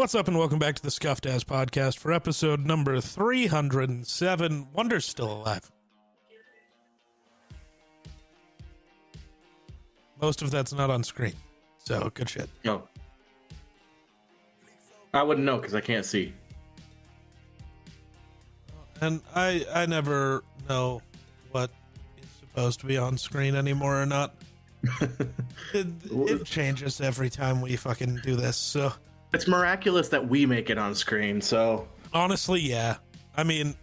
What's up, and welcome back to the Scuffed Ass Podcast for episode number 307. Wonder's still alive. Most of that's not on screen, so good shit. No. I wouldn't know because I can't see. And I never know what is supposed to be on screen anymore or not. It changes every time we fucking do this, so... It's miraculous that we make it on screen, so... Honestly, yeah. I mean,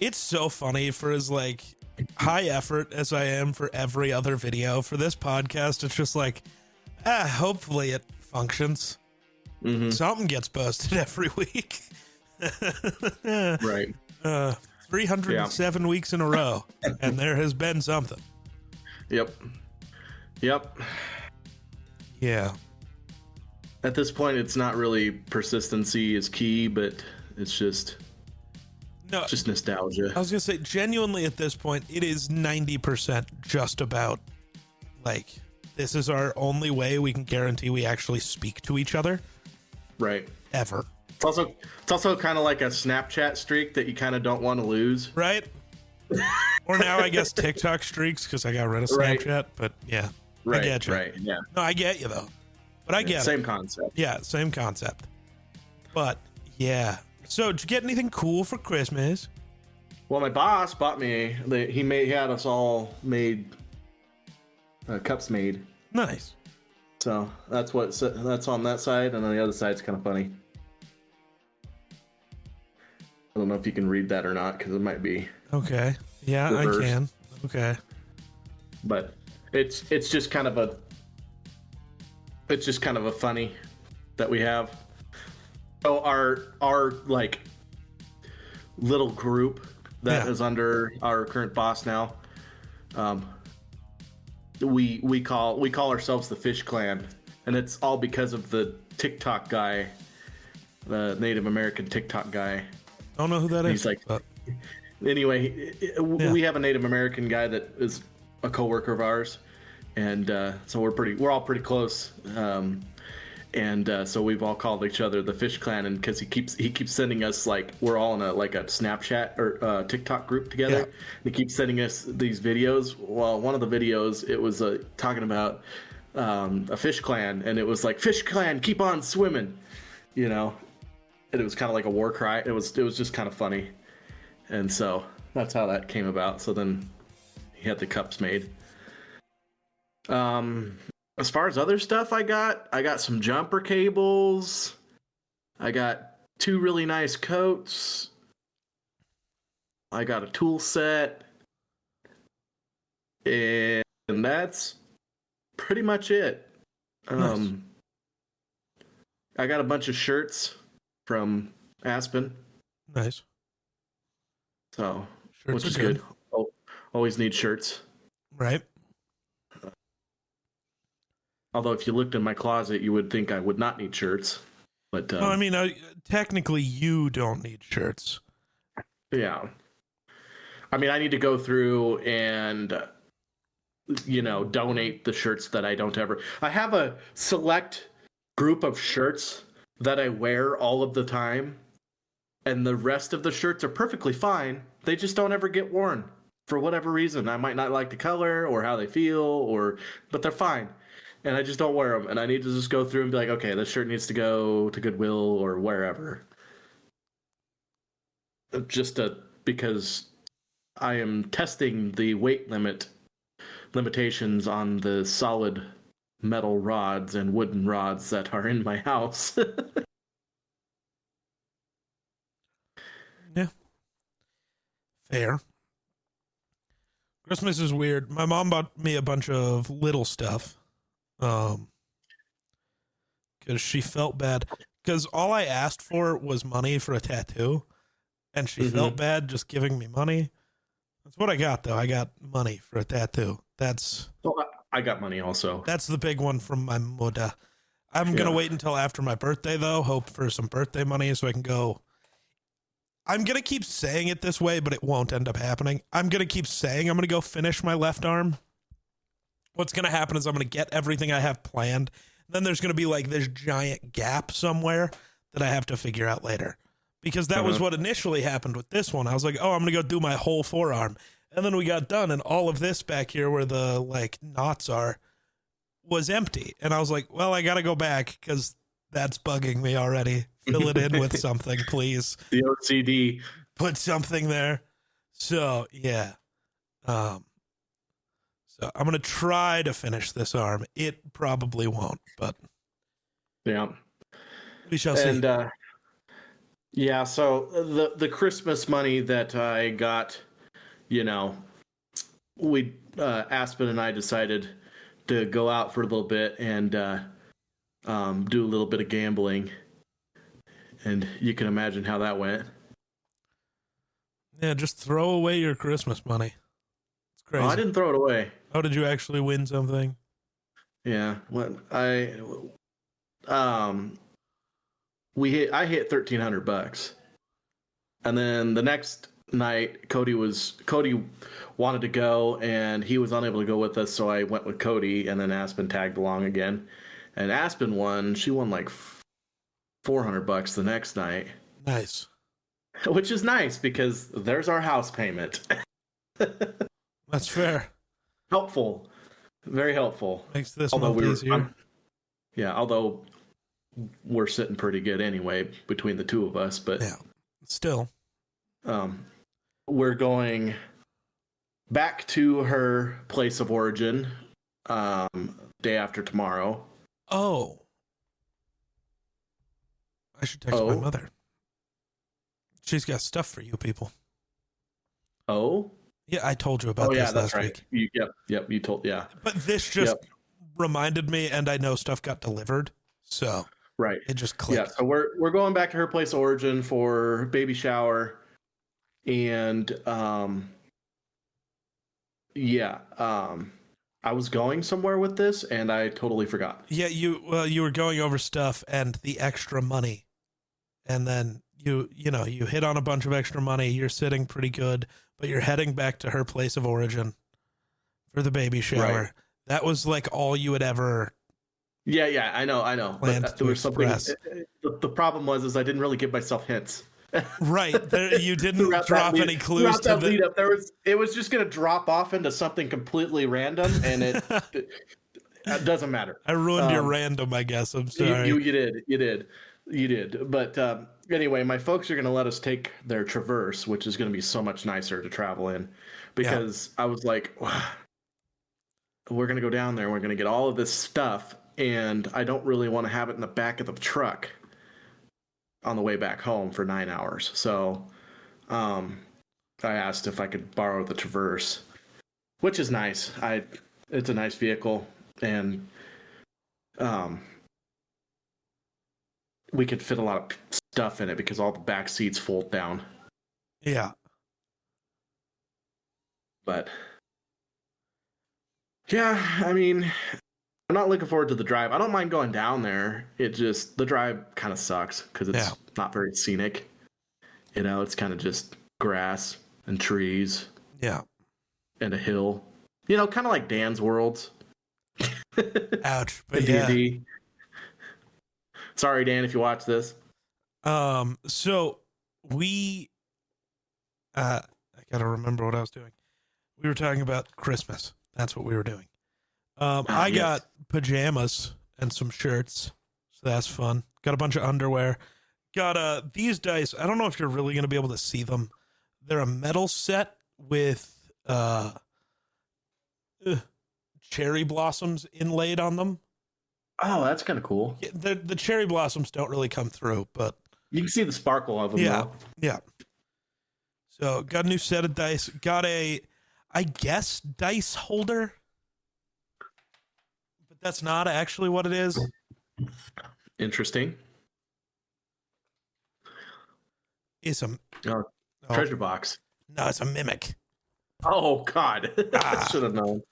it's so funny for as, like, high effort as I am for every other video. For this podcast, it's just like, hopefully it functions. Mm-hmm. Something gets posted every week. Right. 307 weeks in a row, and there has been something. Yep. Yeah. At this point, it's not really persistency is key, but it's just nostalgia. I was gonna say, genuinely at this point, it is 90% just about, like, this is our only way we can guarantee we actually speak to each other. Right. Ever. It's also kind of like a Snapchat streak that you kind of don't want to lose. Right? Or now, I guess, TikTok streaks, because I got rid of Snapchat, Right. But yeah. Right, I get you. right, yeah. No, I get you, though. But I get Same it. concept. Yeah, same concept. But, yeah. So, did you get anything cool for Christmas? Well, my boss bought me. He had us all made cups made. Nice. So that's on that side, and on the other side's kind of funny. I don't know if you can read that or not because it might be. Okay. Yeah, reversed. I can. Okay. But it's just kind of a funny that we have. Oh, our like little group that is under our current boss now. We call ourselves the Fish Clan, and it's all because of the TikTok guy, the Native American TikTok guy. I don't know who that is. He's like, anyway, we have a Native American guy that is a coworker of ours, and so we're all pretty close. So we've all called each other the Fish Clan, and because he keeps sending us, like, we're all in a Snapchat or TikTok group together. Yeah. And he keeps sending us these videos. Well, one of the videos, it was talking about a Fish Clan, and it was like, Fish Clan, keep on swimming, you know. And it was kind of like a war cry. It was just kind of funny, and so that's how that came about. So then he had the cups made. As far as other stuff I got some jumper cables. I got 2 really nice coats. I got a tool set. And that's pretty much it. Nice. I got a bunch of shirts from Aspen. Nice. So, Shirts which is are good. Oh, always need shirts. Right. Although if you looked in my closet, you would think I would not need shirts. But No, I mean, technically, you don't need shirts. yeah. I mean, I need to go through and, donate the shirts that I don't ever... I have a select group of shirts that I wear all of the time, and the rest of the shirts are perfectly fine. They just don't ever get worn for whatever reason. I might not like the color or how they feel, but they're fine. And I just don't wear them. And I need to just go through and be like, okay, this shirt needs to go to Goodwill or wherever. Because I am testing the weight limitations on the solid metal rods and wooden rods that are in my house. Yeah. Fair. Christmas is weird. My mom bought me a bunch of little stuff. Because she felt bad. Because all I asked for was money for a tattoo, and she felt bad just giving me money. That's what I got, though. I got money for a tattoo. I got money also. That's the big one from my mother. I'm gonna wait until after my birthday, though. Hope for some birthday money so I can go. I'm gonna keep saying it this way, but it won't end up happening. I'm gonna keep saying I'm gonna go finish my left arm. What's gonna happen is I'm gonna get everything I have planned. Then there's gonna be like this giant gap somewhere that I have to figure out later. Because that was what initially happened with this one. I was like, oh, I'm going to go do my whole forearm. And then we got done, and all of this back here where the, like, knots are was empty. And I was like, well, I got to go back because that's bugging me already. Fill it in with something, please. The OCD. Put something there. So, yeah. So I'm going to try to finish this arm. It probably won't, but yeah, we shall see. And, yeah, so the Christmas money that I got, we Aspen and I decided to go out for a little bit and do a little bit of gambling, and you can imagine how that went. Yeah, just throw away your Christmas money. It's crazy. Oh, I didn't throw it away. Oh, did you actually win something? Yeah, I hit $1,300, and then the next night Cody wanted to go and he was unable to go with us, so I went with Cody, and then Aspen tagged along again, and Aspen won. She won like $400 the next night. Nice. Which is nice because there's our house payment. That's fair. Helpful. Very helpful. Makes this month easier. Although we're sitting pretty good anyway between the two of us, but yeah, still. We're going back to her place of origin day after tomorrow. Oh. I should text my mother. She's got stuff for you people. Oh? Yeah, I told you about this last week. Yep, you told, yeah. But this just reminded me, and I know stuff got delivered, so right. It just clicked. Yeah, so we're going back to her place of origin for baby shower, and I was going somewhere with this, and I totally forgot. Yeah, you were going over stuff and the extra money, and then you hit on a bunch of extra money. You're sitting pretty good, but you're heading back to her place of origin for the baby shower. Right. That was like all you had ever. Yeah, I know. But there was something. The problem was I didn't really give myself hints. Right, you didn't drop any clues to that lead up. It was just going to drop off into something completely random, and it doesn't matter. I ruined your random, I guess. I'm sorry. You did. But anyway, my folks are going to let us take their Traverse, which is going to be so much nicer to travel in, because I was like, wow, we're going to go down there. We're going to get all of this stuff, and I don't really want to have it in the back of the truck on the way back home for 9 hours. So I asked if I could borrow the Traverse, which is nice. It's a nice vehicle, and we could fit a lot of stuff in it because all the back seats fold down. Yeah. But yeah, I mean, I'm not looking forward to the drive. I don't mind going down there. It just, the drive kind of sucks because it's not very scenic. It's kind of just grass and trees. Yeah. And a hill. Kind of like Dan's Worlds. Ouch. But D&D. Sorry, Dan, if you watch this. So we, I gotta remember what I was doing. We were talking about Christmas. That's what we were doing. I got pajamas and some shirts, so that's fun. Got a bunch of underwear. Got these dice. I don't know if you're really gonna be able to see them. They're a metal set with cherry blossoms inlaid on them. Oh, that's kind of cool. Yeah, the cherry blossoms don't really come through, but you can see the sparkle of them. Yeah. So got a new set of dice. Got a, I guess, dice holder, but that's not actually what it is. Interesting. It's a treasure box. No, it's a mimic. Oh God, I should have known.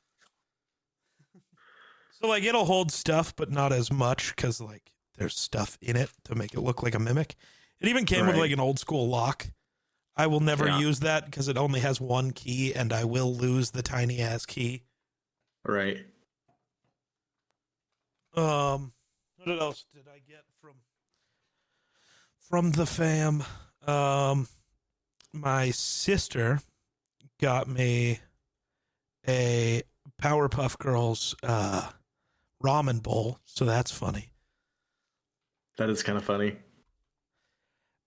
So, like, it'll hold stuff, but not as much, because, like, there's stuff in it to make it look like a mimic. It even came with, like, an old school lock. I will never use that, because it only has one key, and I will lose the tiny-ass key. Right. What else did I get from... From the fam, my sister got me a Powerpuff Girls ramen bowl, so that's funny. That is kind of funny.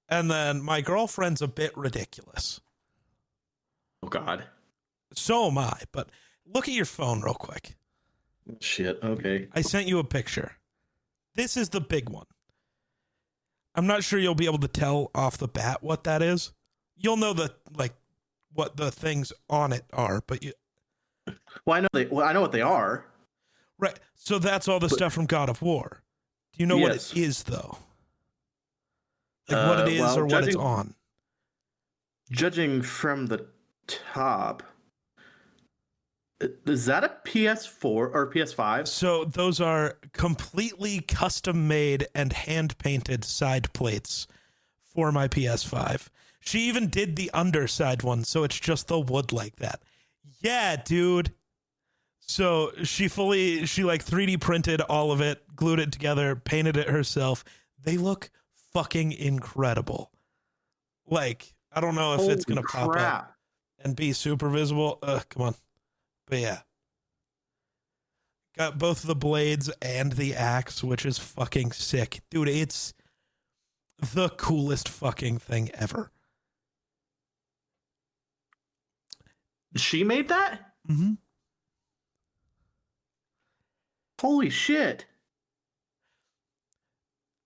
And then my girlfriend's a bit ridiculous. Oh, God. So am I, but look at your phone real quick. Shit, okay. I sent you a picture. This is the big one. I'm not sure you'll be able to tell off the bat what that is. You'll know what the things on it are, but you... Well, I know what they are. Right. So that's all the stuff from God of War. Do you know what it is, though? Like what it is or what it's on? Judging from the top, is that a PS4 or PS5? So those are completely custom made and hand painted side plates for my PS5. She even did the underside one, so it's just the wood like that. Yeah, dude. So she like 3D printed all of it, glued it together, painted it herself. They look fucking incredible. Like, I don't know if it's going to pop up and be super visible. Come on. But yeah. Got both the blades and the axe, which is fucking sick. Dude, it's the coolest fucking thing ever. She made that? Mm-hmm. Holy shit.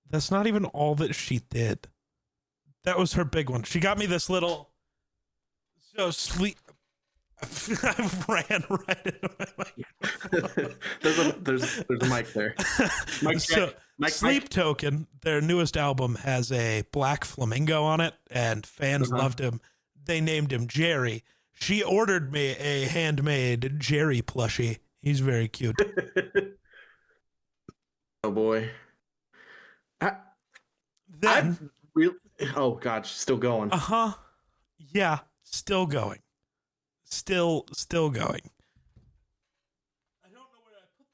That's not even all that she did. That was her big one. She got me this little... I ran right into my microphone. there's a mic there. Mic check. Sleep Token, their newest album, has a black flamingo on it, and fans loved him. They named him Jerry. She ordered me a handmade Jerry plushie. He's very cute. Oh boy. Oh god, still going. Yeah, still going. Still going. I don't know where I put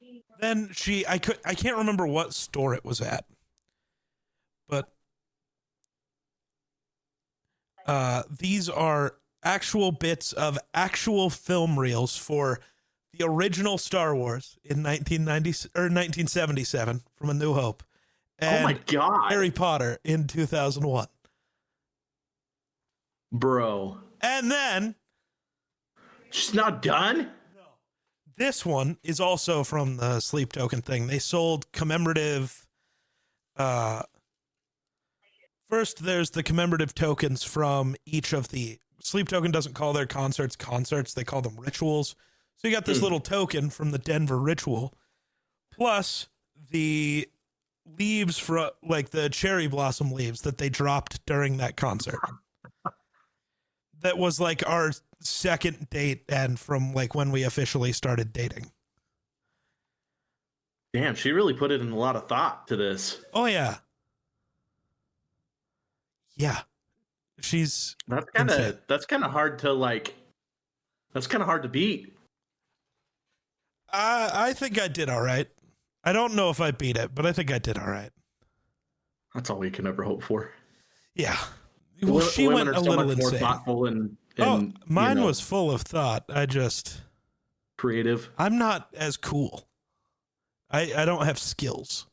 them. Then I can't remember what store it was at. But these are actual bits of actual film reels for the original Star Wars in 1977 from A New Hope. And oh my god. Harry Potter in 2001. Bro. And then she's not done? No. This one is also from the Sleep Token thing. They sold commemorative first there's the commemorative tokens from each of the Sleep Token doesn't call their concerts, they call them rituals. So you got this little token from the Denver ritual, plus the leaves for like the cherry blossom leaves that they dropped during that concert. That was like our second date and from like when we officially started dating. Damn, she really put it in a lot of thought to this. Oh yeah. Yeah. She's that's kind of hard to beat. I think I did all right. I don't know if I beat it, but I think I did all right. That's all we can ever hope for. Yeah. Well, she went a little insane. More thoughtful and mine was full of thought. I just creative. I'm not as cool. I don't have skills.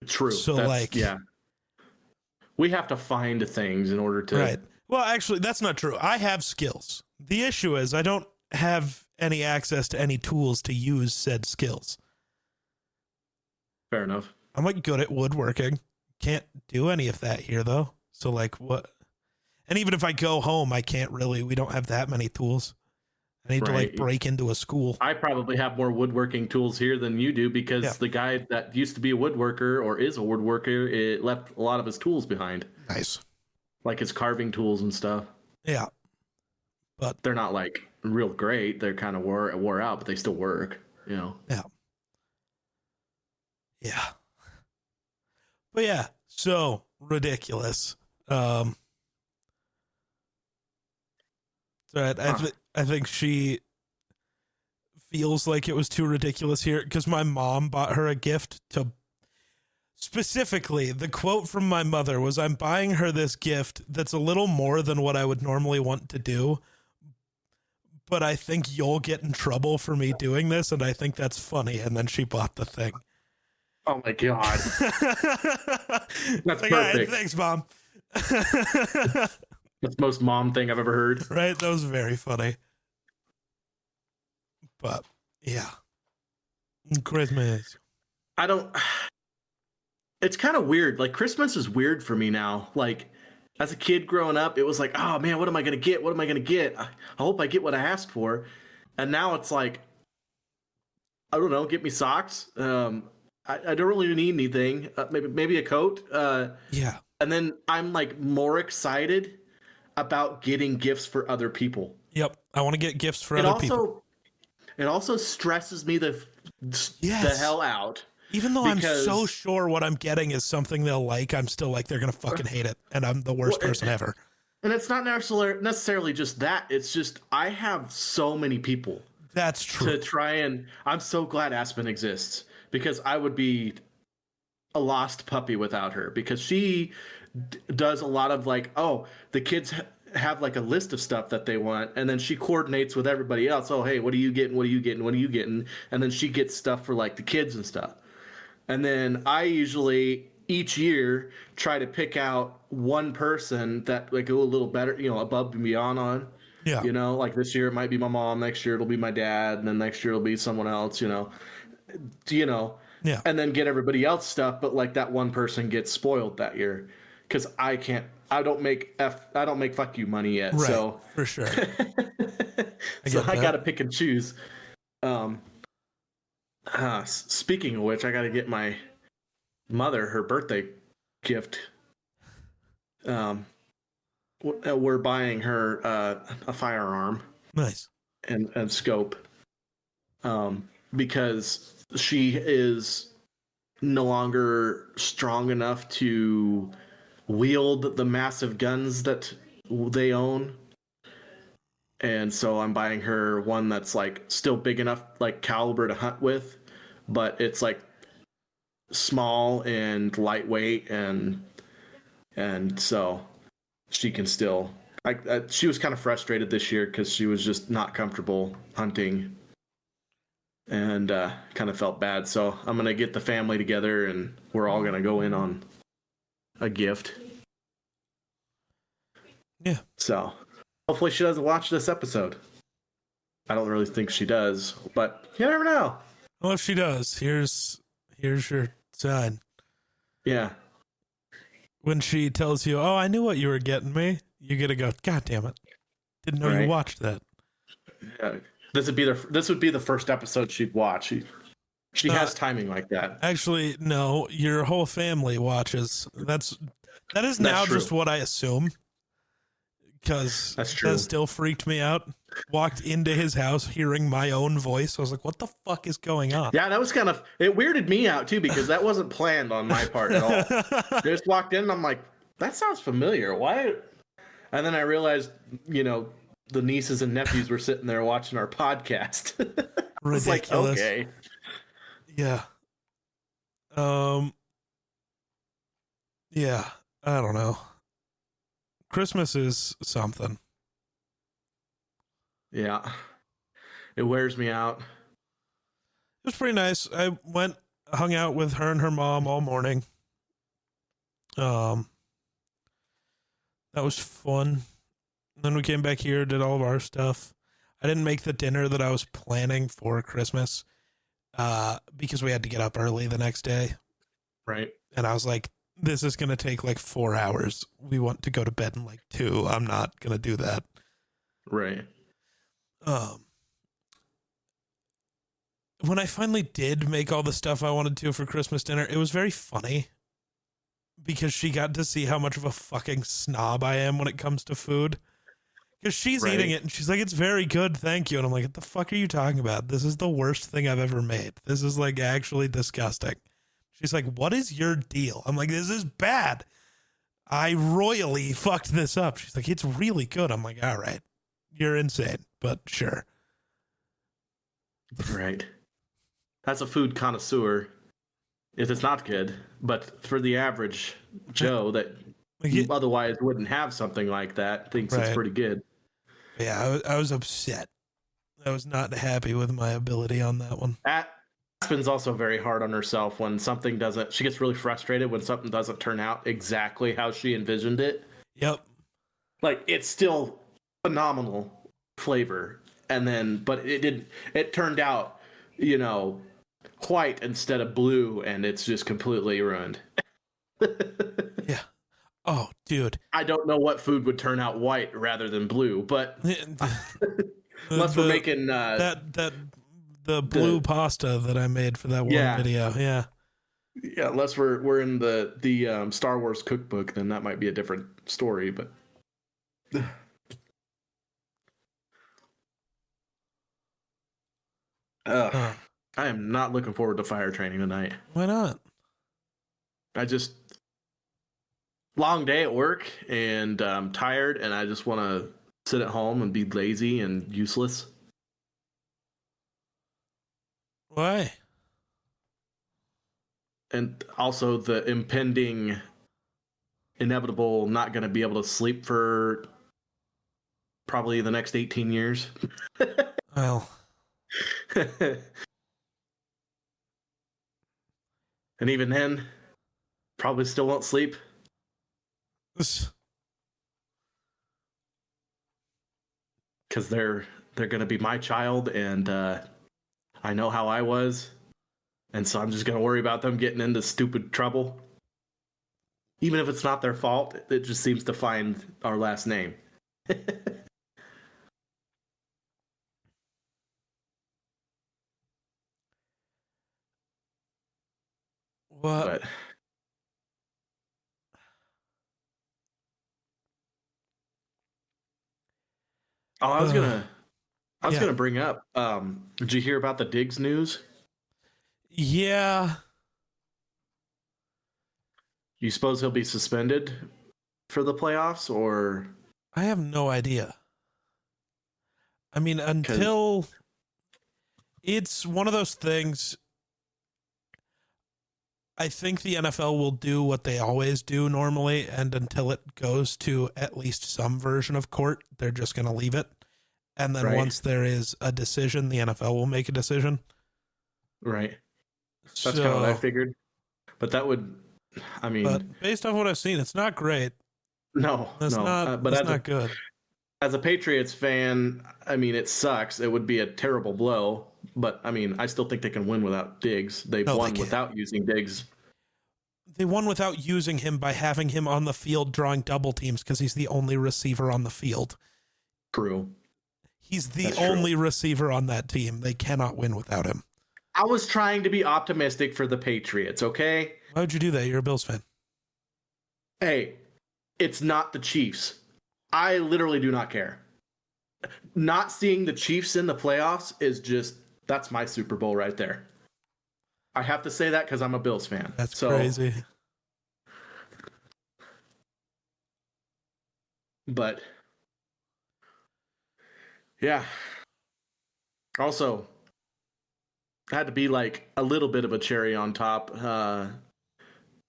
True. So we have to find things in order to. Right. Well, actually, that's not true. I have skills. The issue is I don't have any access to any tools to use said skills. Fair enough. I'm like good at woodworking. Can't do any of that here though. So like what? And even if I go home, I can't really. We don't have that many tools. I need to like break into a school. I probably have more woodworking tools here than you do because the guy that used to be a woodworker or is a woodworker, it left a lot of his tools behind. Nice. Like his carving tools and stuff. Yeah. But they're not like real great. They're kind of wore out, but they still work, you know? Yeah. Yeah. But yeah, so ridiculous. Right. I think she feels like it was too ridiculous here because my mom bought her a gift to specifically the quote from my mother was, I'm buying her this gift that's a little more than what I would normally want to do, but I think you'll get in trouble for me doing this. And I think that's funny. And then she bought the thing. Oh my God. That's like, perfect. all right, thanks, Mom. That's the most mom thing I've ever heard. Right? That was very funny. But yeah. Christmas. It's kind of weird. Like, Christmas is weird for me now. Like, as a kid growing up, it was like, oh man, what am I going to get? What am I going to get? I hope I get what I asked for. And now it's like, I don't know, get me socks. I don't really need anything. Maybe a coat. Yeah. And then I'm like more excited about getting gifts for other people. Yep. I want to get gifts for other people. It also stresses me the hell out. Even though I'm so sure what I'm getting is something they'll like, I'm still like, they're going to fucking hate it. And I'm the worst person ever. And it's not necessarily just that. It's just, I have so many people. That's true. To try and, I'm so glad Aspen exists, because I would be a lost puppy without her, because she does a lot of like, oh, the kids have like a list of stuff that they want, and then she coordinates with everybody else. Oh, hey, what are you getting? What are you getting? What are you getting? And then she gets stuff for like the kids and stuff. And then I usually each year try to pick out one person that like go a little better, above and beyond on. Yeah. Like this year it might be my mom, next year it'll be my dad, and then next year it'll be someone else, Yeah. And then get everybody else stuff, but like that one person gets spoiled that year because I don't make fuck you money yet. Right, so for sure. I got to pick and choose. Speaking of which, I got to get my mother her birthday gift. We're buying her a firearm. Nice. And scope. Because she is no longer strong enough to wield the massive guns that they own. And so I'm buying her one that's like still big enough, like caliber to hunt with, but it's like small and lightweight, and so she can still. She was kind of frustrated this year because she was just not comfortable hunting, and kind of felt bad. So I'm gonna get the family together, and we're all gonna go in on a gift. Yeah. So hopefully she doesn't watch this episode. I don't really think she does, but you never know. Well, if she does, here's your sign. Yeah. When she tells you, "Oh, I knew what you were getting me," you get to go, "God damn it, didn't know you watched that." Yeah. This would be the first episode she'd watch. She has timing like that. Actually, no, your whole family watches. That is now true. Just what I assume. Because that's true. That still freaked me out. Walked into his house hearing my own voice. I was like, what the fuck is going on? Yeah, that was it weirded me out too, because that wasn't planned on my part at all. I just walked in and I'm like, that sounds familiar. Why? And then I realized, the nieces and nephews were sitting there watching our podcast. It's like, okay. Yeah. Yeah, I don't know. Christmas is something. Yeah. It wears me out. It was pretty nice. I hung out with her and her mom all morning. That was fun. Then we came back here, did all of our stuff. I didn't make the dinner that I was planning for Christmas because we had to get up early the next day. Right. And I was like, this is going to take like 4 hours. We want to go to bed in like 2. I'm not going to do that. Right. When I finally did make all the stuff I wanted to for Christmas dinner, it was very funny because she got to see how much of a fucking snob I am when it comes to food. Because she's eating it and she's like, it's very good, thank you. And I'm like, what the fuck are you talking about? This is the worst thing I've ever made. This is like actually disgusting. She's like, what is your deal? I'm like, this is bad. I royally fucked this up. She's like, it's really good. I'm like, all right, you're insane, but sure. Right. That's a food connoisseur. If it's not good, but for the average Joe that otherwise wouldn't have something like that, thinks it's Right. pretty good. Yeah, I was upset. I was not happy with my ability on that one. Aspen's also very hard on herself when something doesn't. She gets really frustrated when something doesn't turn out exactly how she envisioned it. Yep. Like it's still phenomenal flavor, and then but it did. It turned out, white instead of blue, and it's just completely ruined. Yeah. Oh, dude. I don't know what food would turn out white rather than blue, but unless we're making the blue pasta that I made for that one video. Yeah. Yeah, unless we're in the Star Wars cookbook, then that might be a different story. But I am not looking forward to fire training tonight. Why not? Long day at work, and I'm tired, and I just want to sit at home and be lazy and useless. Why? And also the impending, inevitable, not going to be able to sleep for probably the next 18 years. Well. And even then, probably still won't sleep. Because they're going to be my child, and I know how I was. And so I'm just going to worry about them getting into stupid trouble. Even if it's not their fault, it just seems to find our last name. What? But I was gonna bring up. Did you hear about the Diggs news? Yeah. You suppose he'll be suspended for the playoffs, or I have no idea. I mean, until it's one of those things. I think the NFL will do what they always do normally, and until it goes to at least some version of court, they're just going to leave it. And then once there is a decision, the NFL will make a decision. Right. That's kind of what I figured. But that would, But based on what I've seen, it's not great. No, that's not good. As a Patriots fan, it sucks. It would be a terrible blow. But, I still think they can win without Diggs. They've won without using Diggs. They won without using him by having him on the field drawing double teams because he's the only receiver on the field. True. He's the only receiver on that team. They cannot win without him. I was trying to be optimistic for the Patriots, okay? Why would you do that? You're a Bills fan. Hey, it's not the Chiefs. I literally do not care. Not seeing the Chiefs in the playoffs is just, that's my Super Bowl right there. I have to say that because I'm a Bills fan. That's crazy. But, yeah. Also, had to be like a little bit of a cherry on top.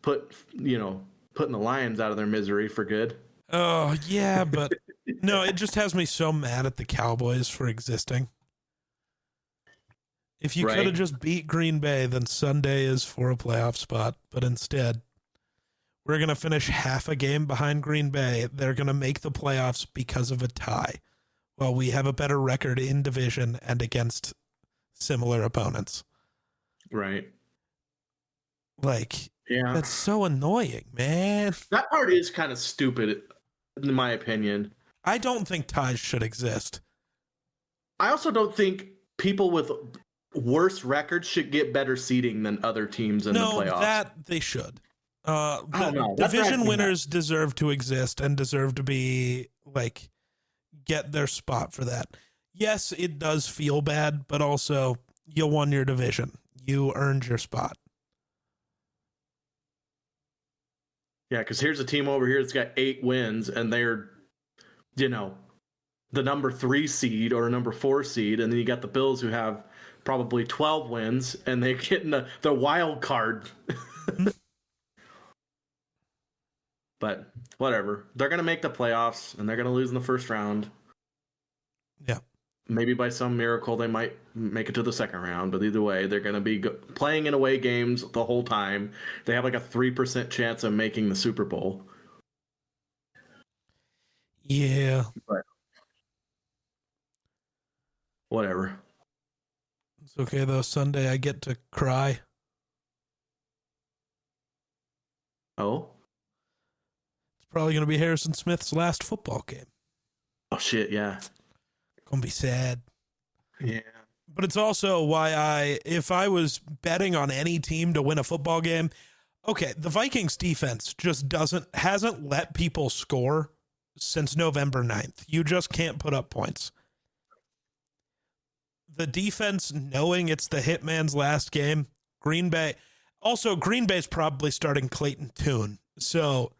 Putting the Lions out of their misery for good. Oh, yeah, but no, it just has me so mad at the Cowboys for existing. If you could have just beat Green Bay, then Sunday is for a playoff spot. But instead, we're going to finish half a game behind Green Bay. They're going to make the playoffs because of a tie. Well, we have a better record in division and against similar opponents. Right. Yeah. That's so annoying, man. That part is kind of stupid, in my opinion. I don't think ties should exist. I also don't think people with worse records should get better seating than other teams in the playoffs. No, that they should. Division winners deserve to exist and deserve to be, get their spot for that. Yes, it does feel bad, but also you won your division. You earned your spot. Yeah, because here's a team over here that's got 8 wins, and they're, the number 3 seed or number 4 seed, and then you got the Bills who have probably 12 wins, and they're getting the wild card. But whatever. They're going to make the playoffs, and they're going to lose in the first round. Yeah. Maybe by some miracle they might make it to the second round, but either way, they're going to be playing in away games the whole time. They have like a 3% chance of making the Super Bowl. Yeah. But whatever. It's okay, though. Sunday I get to cry. Oh? It's probably going to be Harrison Smith's last football game. Oh, shit, yeah. Going to be sad. Yeah. But it's also why if I was betting on any team to win a football game, okay, the Vikings defense just hasn't let people score since November 9th. You just can't put up points. The defense, knowing it's the Hitman's last game, Green Bay's probably starting Clayton Tune, so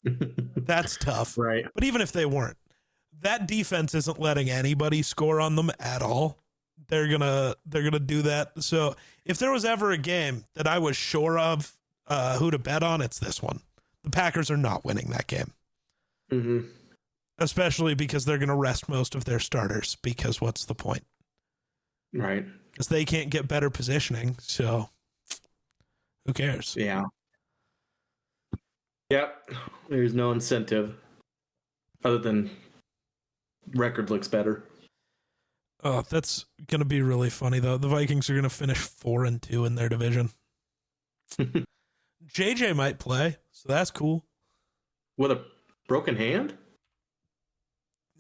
that's tough. Right. But even if they weren't, that defense isn't letting anybody score on them at all. They're gonna do that. So if there was ever a game that I was sure of who to bet on, it's this one. The Packers are not winning that game. Mm-hmm. Especially because they're going to rest most of their starters, because what's the point? Right. Because they can't get better positioning, so who cares? Yeah. Yep. There's no incentive other than record looks better. Oh, that's going to be really funny, though. The Vikings are going to finish 4-2 in their division. JJ might play, so that's cool. With a broken hand?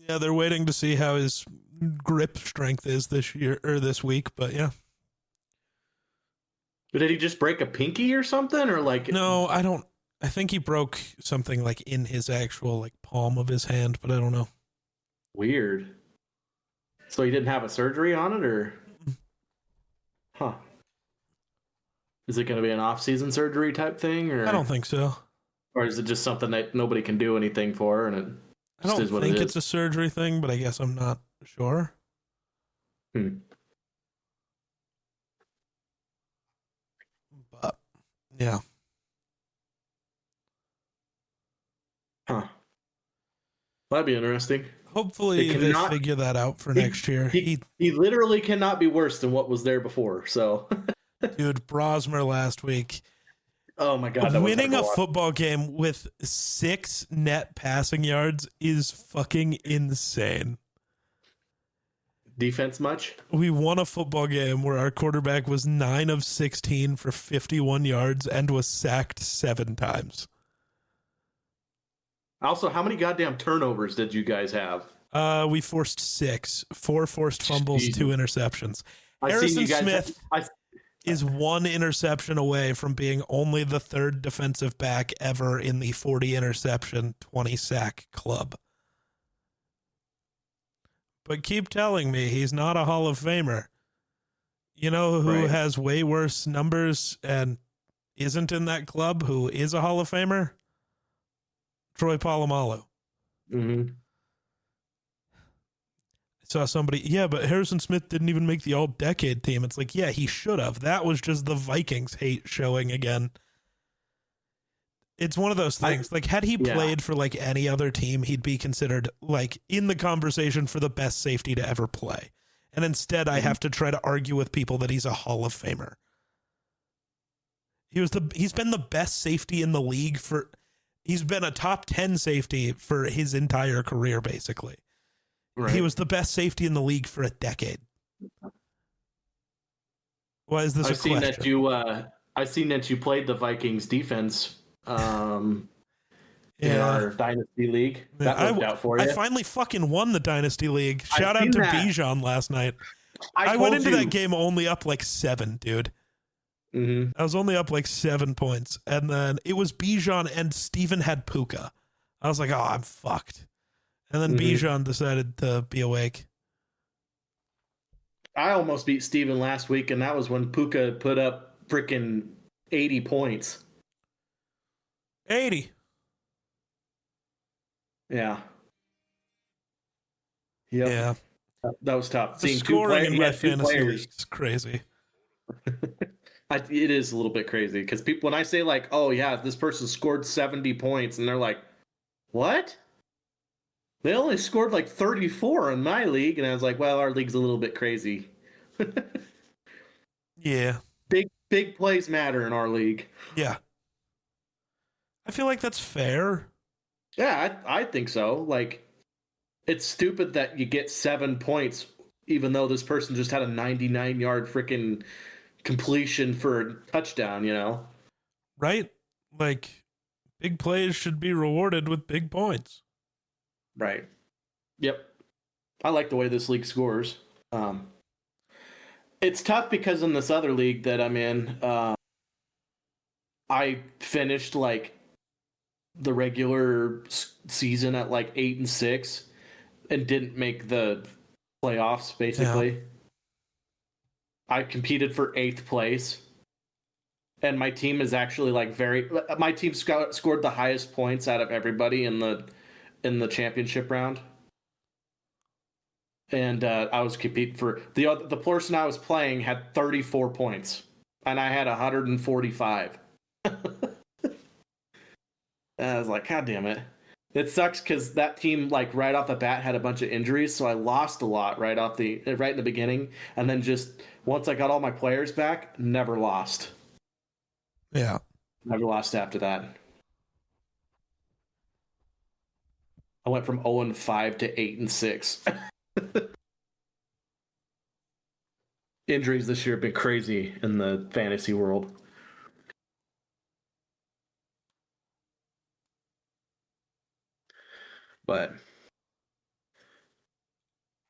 Yeah, they're waiting to see how his grip strength is this week, but yeah. But did he just break a pinky or something, or like? No, I don't. I think he broke something like in his actual like palm of his hand, but I don't know. Weird. So he didn't have a surgery on it, or? Huh. Is it going to be an off-season surgery type thing, or? I don't think so. Or is it just something that nobody can do anything for, and it I don't think it's a surgery thing, but I guess I'm not sure. But yeah. Huh. That'd be interesting. Hopefully they figure that out for next year. He literally cannot be worse than what was there before. So, dude, Brosmer last week. Oh my God! Winning a football game with 6 net passing yards is fucking insane. Defense much? We won a football game where our quarterback was 9 of 16 for 51 yards and was sacked 7 times. Also, how many goddamn turnovers did you guys have? We forced 6, 4 forced fumbles, Jeez. 2 interceptions. Harrison Smith is 1 interception away from being only the 3rd defensive back ever in the 40 interception, 20 sack club. But keep telling me he's not a Hall of Famer. You know who has way worse numbers and isn't in that club, who is a Hall of Famer? Troy Polamalu. Mm-hmm. I saw somebody, but Harrison Smith didn't even make the all-decade team. It's like, yeah, he should have. That was just the Vikings hate showing again. It's one of those things. Had he played for like any other team, he'd be considered like in the conversation for the best safety to ever play. And instead, I have to try to argue with people that he's a Hall of Famer. He's been the best safety in the league he's been a top 10 safety for his entire career, basically. Right. He was the best safety in the league for a decade. Why is this a question? I've seen that you played the Vikings defense in our Dynasty League. That worked out for you. I finally fucking won the Dynasty League. Shout out to Bijan last night. I went into that game only up like 7, dude. Mm-hmm. I was only up like 7 points. And then it was Bijan and Steven had Puka. I was like, oh, I'm fucked. And then Bijan decided to be awake. I almost beat Steven last week, and that was when Puka put up freaking 80 points. 80. Yeah. Yep. Yeah. That was tough. The Seeing scoring in my two fantasy players. league is crazy. It is a little bit crazy because people, when I say like, oh yeah, this person scored 70 points, and they're like, what? They only scored like 34 in my league, and I was like, well, our league's a little bit crazy. Yeah. Big plays matter in our league. Yeah. I feel like that's fair. Yeah, I think so. Like, it's stupid that you get 7 points, even though this person just had a 99-yard freaking completion for a touchdown, you know? Right? Like, big plays should be rewarded with big points. Right. Yep. I like the way this league scores. It's tough because in this other league that I'm in, I finished like the regular season at like 8-6 and didn't make the playoffs. Basically, yeah. I competed for 8th place, and my team is actually like my team scored the highest points out of everybody in the championship round. And I was competing for the person I was playing had 34 points, and I had 145. I was like, God damn it! It sucks because that team, like right off the bat, had a bunch of injuries, so I lost a lot right in the beginning, and then just once I got all my players back, never lost. Yeah, never lost after that. I went from 0-5 to 8-6. Injuries this year have been crazy in the fantasy world. But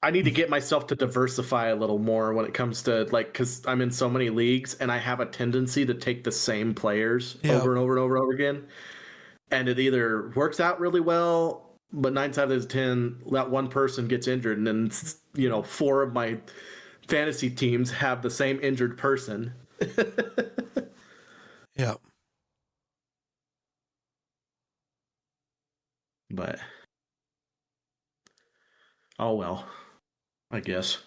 I need to get myself to diversify a little more when it comes to, like, because I'm in so many leagues and I have a tendency to take the same players over and over and over and over again. And it either works out really well, but 9 times out of 10, that one person gets injured. And then, 4 of my fantasy teams have the same injured person. Yeah. But oh well, I guess.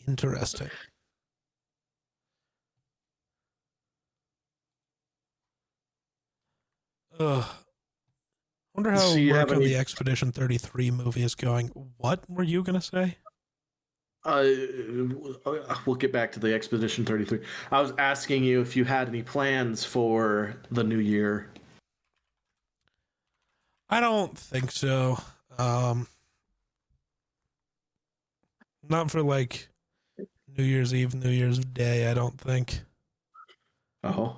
Interesting. Ugh. Wonder how work on the Expedition 33 movie is going. What were you gonna say? We'll get back to the Expedition 33. I was asking you if you had any plans for the new year. I don't think so. Not for like New Year's Eve, New Year's Day, I don't think. Oh.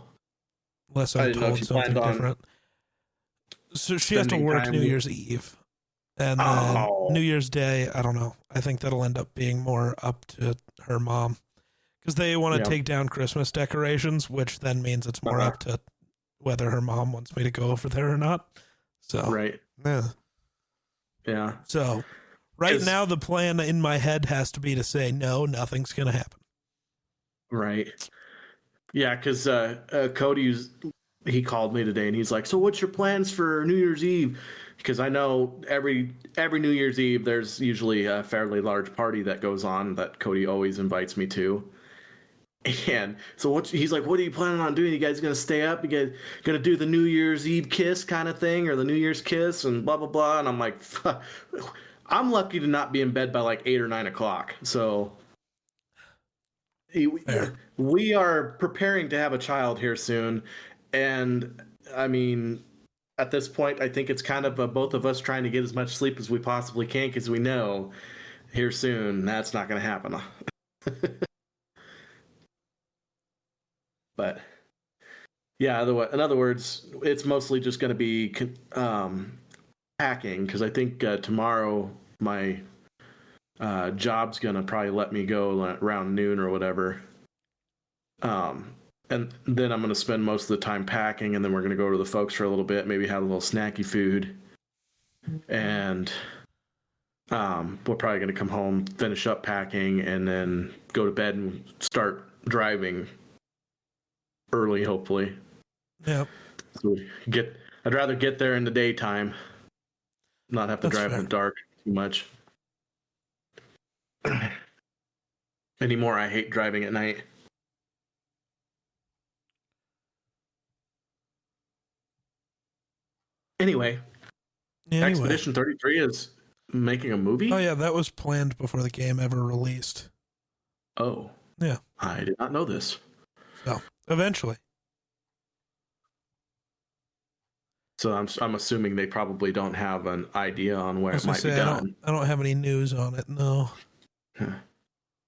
Unless I'm told something different. So she has to work New Year's Eve. And then New Year's Day, I don't know. I think that'll end up being more up to her mom. Because they want to take down Christmas decorations, which then means it's more up to whether her mom wants me to go over there or not. So, right. Yeah. So, right now, the plan in my head has to be to say, no, nothing's going to happen. Right. Yeah, because Cody, he called me today and he's like, so what's your plans for New Year's Eve? Because I know every New Year's Eve, there's usually a fairly large party that goes on that Cody always invites me to. And so he's like, what are you planning on doing? You guys going to stay up? You guys going to do the New Year's Eve kiss kind of thing or the New Year's kiss and blah, blah, blah. And I'm like, I'm lucky to not be in bed by like 8 or 9 o'clock. So we are preparing to have a child here soon. And I mean, at this point, I think it's kind of both of us trying to get as much sleep as we possibly can because we know here soon that's not going to happen. But yeah, in other words, it's mostly just going to be packing because I think tomorrow my job's going to probably let me go around noon or whatever. And then I'm going to spend most of the time packing, and then we're going to go to the folks for a little bit, maybe have a little snacky food. And we're probably going to come home, finish up packing, and then go to bed and start driving early, hopefully. Yep. So I'd rather get there in the daytime. not have to That's drive in fair. the dark too much. Anymore, I hate driving at night. Anyway, Anyway. Expedition 33 is making a movie? Oh, yeah, that was planned before the game ever released. Oh. Yeah. I did not know this. So, eventually. So I'm assuming they probably don't have an idea on where it might be done. I don't have any news on it, no.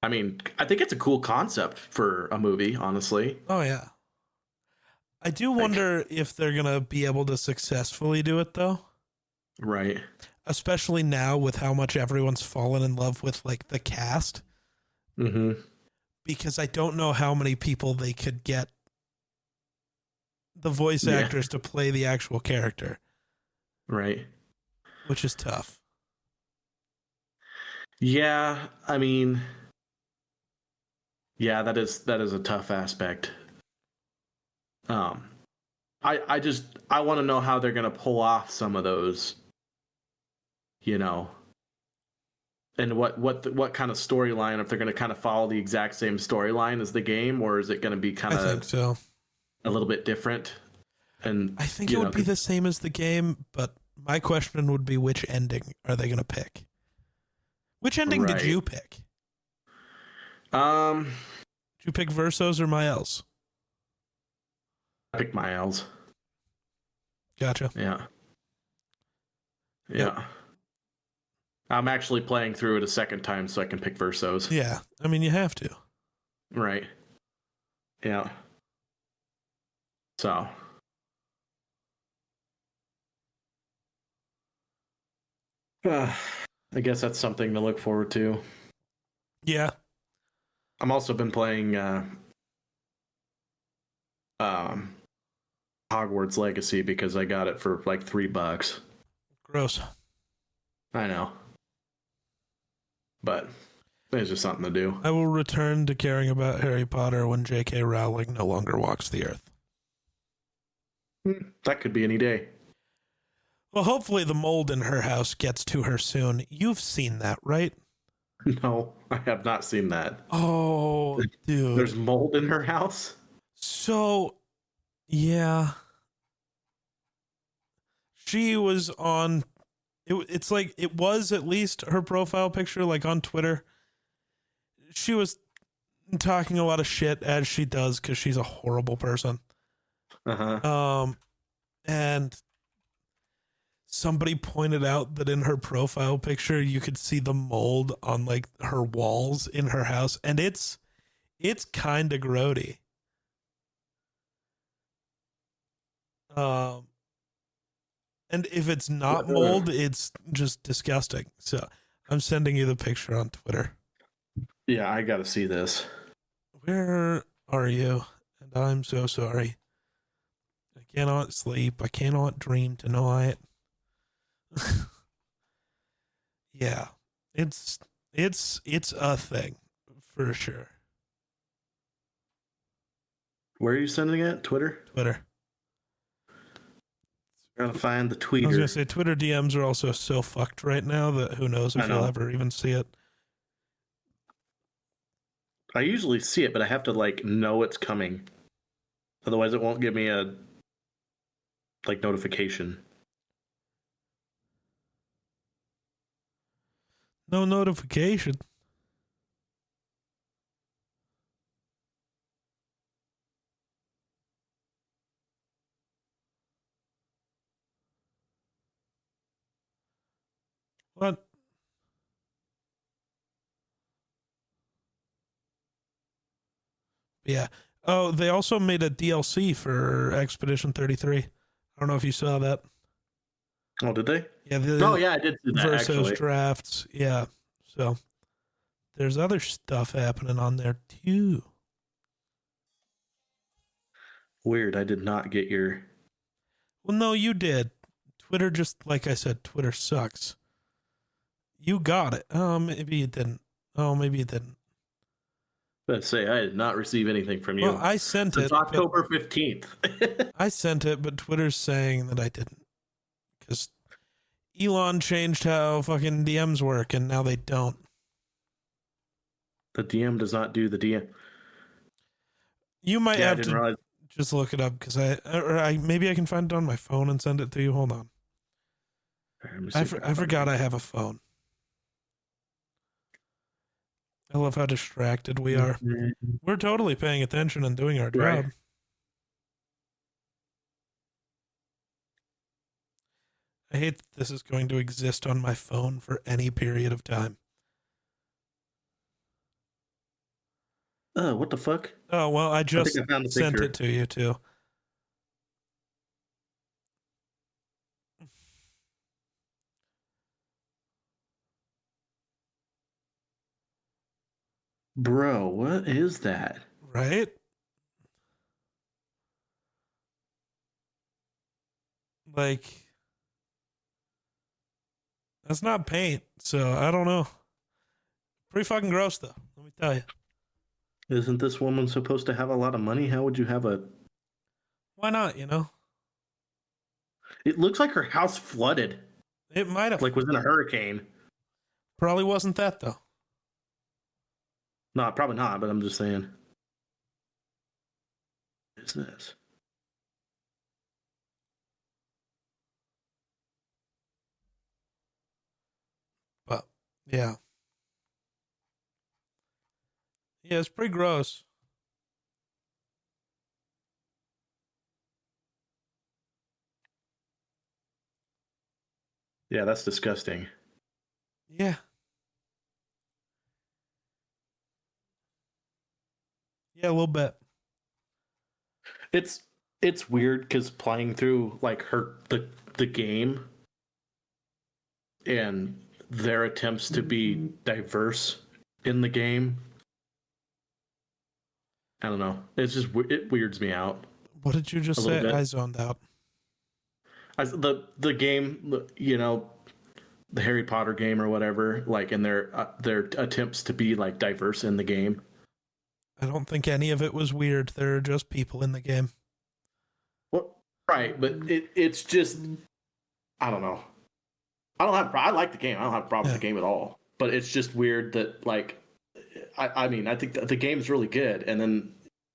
I mean, I think it's a cool concept for a movie, honestly. Oh, yeah. I do wonder if they're going to be able to successfully do it, though. Right. Especially now with how much everyone's fallen in love with, like, the cast. Mm-hmm. Because I don't know how many people they could get the voice actors to play the actual character. Right. Which is tough. Yeah, I mean, yeah, that is a tough aspect. I want to know how they're going to pull off some of those, you know, and what kind of storyline, if they're going to kind of follow the exact same storyline as the game, or is it going to be kind I think of so. a little bit different? And I think it would be the same as the game, but my question would be, which ending are they going to pick? Which ending did you pick? Did you pick Versos or Miles? I picked Miles. Gotcha. Yeah. Yep. I'm actually playing through it a second time so I can pick Versos. Yeah. I mean, you have to. Right. Yeah. So. I guess that's something to look forward to. Yeah. I'm also been playing Hogwarts Legacy because I got it for like $3. Gross. I know. But it's just something to do. I will return to caring about Harry Potter when J.K. Rowling no longer walks the earth. That could be any day. Well, hopefully the mold in her house gets to her soon. You've seen that, right? No, I have not seen that. Oh, dude. There's mold in her house? So, yeah. She was on... It's like, it was at least her profile picture, like on Twitter. She was talking a lot of shit, as she does, because she's a horrible person. Uh-huh. And somebody pointed out that in her profile picture, you could see the mold on like her walls in her house, and it's kind of grody. And if it's not mold, it's just disgusting. So I'm sending you the picture on Twitter. Yeah, I gotta see this. Where are you? And I'm so sorry. I cannot sleep. I cannot dream tonight. Yeah, it's a thing for sure. Where are you sending it? Twitter? Twitter. Gotta find the tweeter. I was gonna say Twitter DMs are also so fucked right now that who knows if you'll ever even see it. I usually see it, but I have to like know it's coming. Otherwise, it won't give me a like notification. No notification. What? Yeah. Oh, they also made a DLC for Expedition 33. I don't know if you saw that. Oh, did they? Yeah. I did see that, Versus actually. drafts. Yeah. So there's other stuff happening on there too. Weird. I did not get your... Well, no, you did. Twitter just, like I said, Twitter sucks. You got it. Oh, maybe you didn't. Oh, maybe you didn't. Let's say I did not receive anything from you. Well, I sent it. It's October 15th. I sent it, but Twitter's saying that I didn't. Because Elon changed how fucking DMs work, and now they don't. The DM does not do the DM. You might Yeah, I have didn't to realize. just look it up because I maybe I can find it on my phone and send it to you. Hold on. Let me see I if can find forgot it. I have a phone. I love how distracted we are. We're totally paying attention and doing our Right. job. I hate that this is going to exist on my phone for any period of time. Oh, what the fuck? Oh, well, I I think just I found the sent picture. it to you too. Bro, what is that? Right? Like, that's not paint, so I don't know. Pretty fucking gross, though. Let me tell you. Isn't this woman supposed to have a lot of money? How would you have a... Why not? You know, It looks like her house flooded, it might have. like was in a hurricane. Probably wasn't that though. No, probably not, but I'm just saying. What is this? But yeah, yeah, it's pretty gross. Yeah, that's disgusting. Yeah, yeah, a little bit. It's it's weird because playing through like the game and their attempts to be diverse in the game. I don't know. It's just it weirds me out What did you a just little say? bit. I zoned out. The game, you know, the Harry Potter game or whatever, like, and their attempts to be like diverse in the game. I don't think any of it was weird. There are just people in the game. Well, right, but it's just I don't know. I like the game. I don't have a problem with the game at all. But it's just weird that like I mean I think the game's really good, and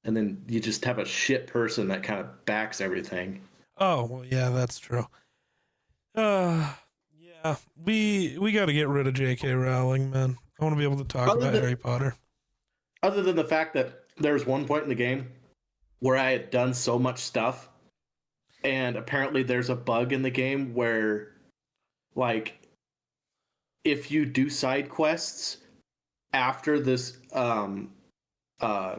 then you just have a shit person that kind of backs everything. Oh well, yeah, that's true. Yeah, we got to get rid of J.K. Rowling, man. I want to be able to talk Other about than Harry Potter. other than the fact that there's one point in the game where I had done so much stuff, and apparently there's a bug in the game where like if you do side quests after this uh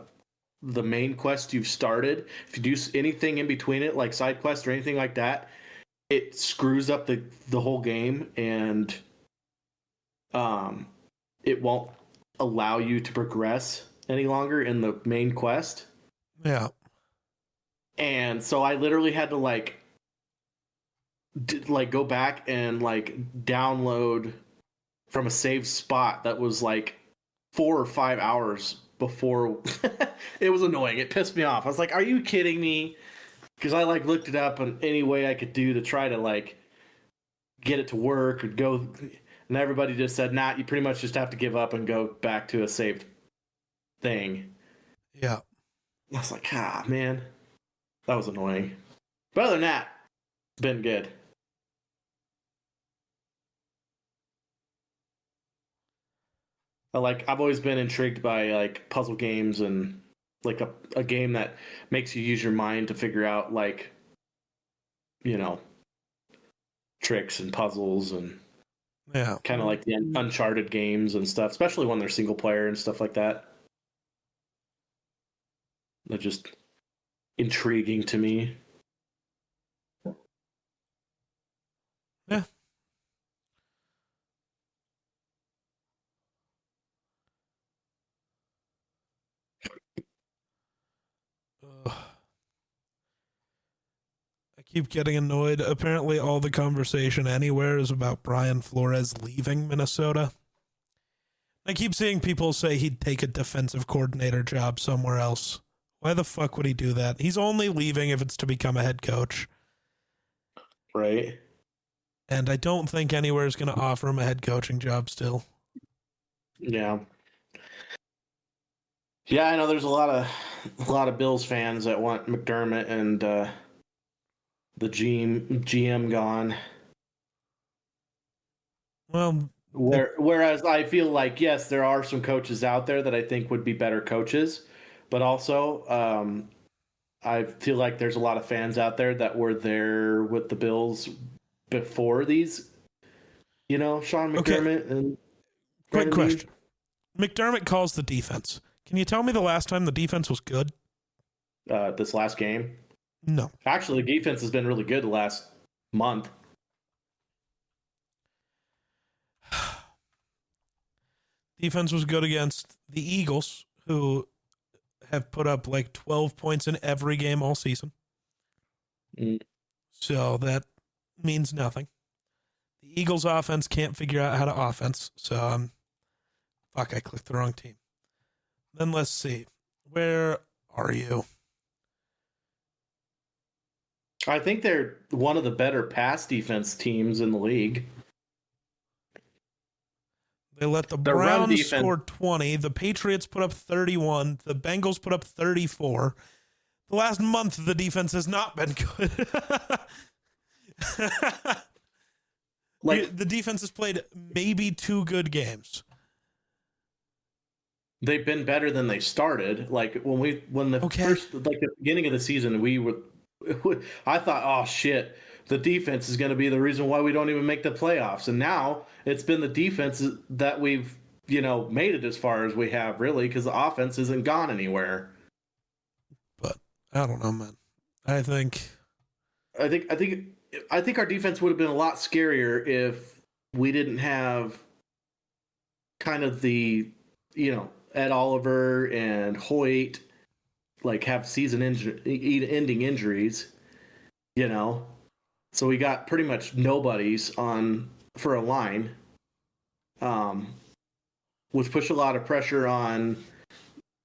the main quest you've started, if you do anything in between it like side quests or anything like that, it screws up the whole game, and um it won't allow you to progress any longer in the main quest. Yeah, And so I literally had to like go back and like download from a saved spot that was like 4 or 5 hours before. It was annoying. It pissed me off. I was like, "Are you kidding me?" Because I like looked it up in any way I could do to try to like get it to work or go, and everybody just said, "Nah, you pretty much just have to give up and go back to a saved thing." yeah. I was like, "Ah, man, that was annoying." But other than that, it's been good. I've always been intrigued by like puzzle games and like a game that makes you use your mind to figure out like, you know, tricks and puzzles, and Yeah. kind of like the Uncharted games and stuff, especially when they're single player and stuff like that. They're just intriguing to me. Yeah. Ugh. I keep getting annoyed. Apparently, all the conversation anywhere is about Brian Flores leaving Minnesota. I keep seeing people say he'd take a defensive coordinator job somewhere else. Why the fuck would he do that? He's only leaving if it's to become a head coach. Right. And I don't think anywhere is going to offer him a head coaching job still. Yeah. Yeah, I know there's a lot of Bills fans that want McDermott and the GM gone. Well, Whereas I feel like, yes, there are some coaches out there that I think would be better coaches, but also I feel like there's a lot of fans out there that were there with the Bills before these, Sean McDermott and quick Brandon Beane. question. McDermott calls the defense. Can you tell me the last time the defense was good? This last game. No. Actually, the defense has been really good the last month. Defense was good against the Eagles, who have put up like 12 points in every game all season. So that means nothing. The Eagles offense can't figure out how to offense. So, I clicked the wrong team. Then let's see. Where are you? I think they're one of the better pass defense teams in the league. They let the Browns score 20. The Patriots put up 31. The Bengals put up 34. The last month, the defense has not been good. The defense has played maybe 2 good games. They've been better than they started. Like first, like the beginning of the season, I thought, oh shit, the defense is going to be the reason why we don't even make the playoffs. And now it's been the defense that we've, made it as far as we have, really, because the offense isn't gone anywhere. But I don't know, man. I think our defense would have been a lot scarier if we didn't have kind of the, Ed Oliver and Hoyt have season-ending injuries, So we got pretty much nobodies for a line, which pushed a lot of pressure on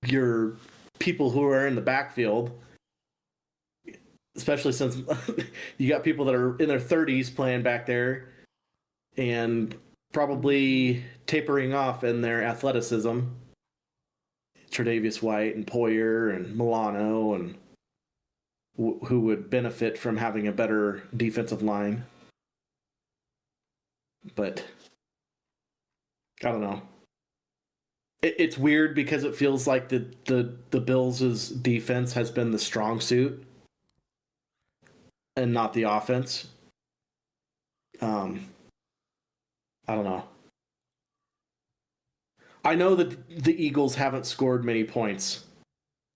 your people who are in the backfield, especially since you got people that are in their 30s playing back there and probably tapering off in their athleticism. Tre'Davious White and Poyer and Milano, and who would benefit from having a better defensive line. But I don't know. It's weird because it feels like the Bills' defense has been the strong suit and not the offense. I don't know. I know that the Eagles haven't scored many points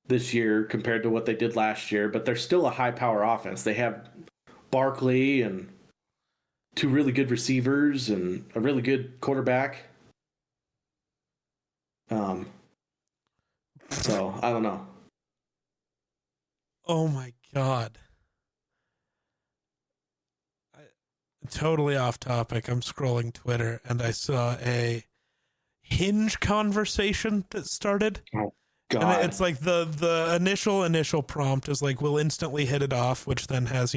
this year compared to what they did last year, but they're still a high-power offense. They have Barkley and 2 really good receivers and a really good quarterback. So, I don't know. Oh, my God. Totally off topic. I'm scrolling Twitter, and I saw a Hinge conversation that started. Oh, God. And it's like the initial prompt is like, we'll instantly hit it off, which then has,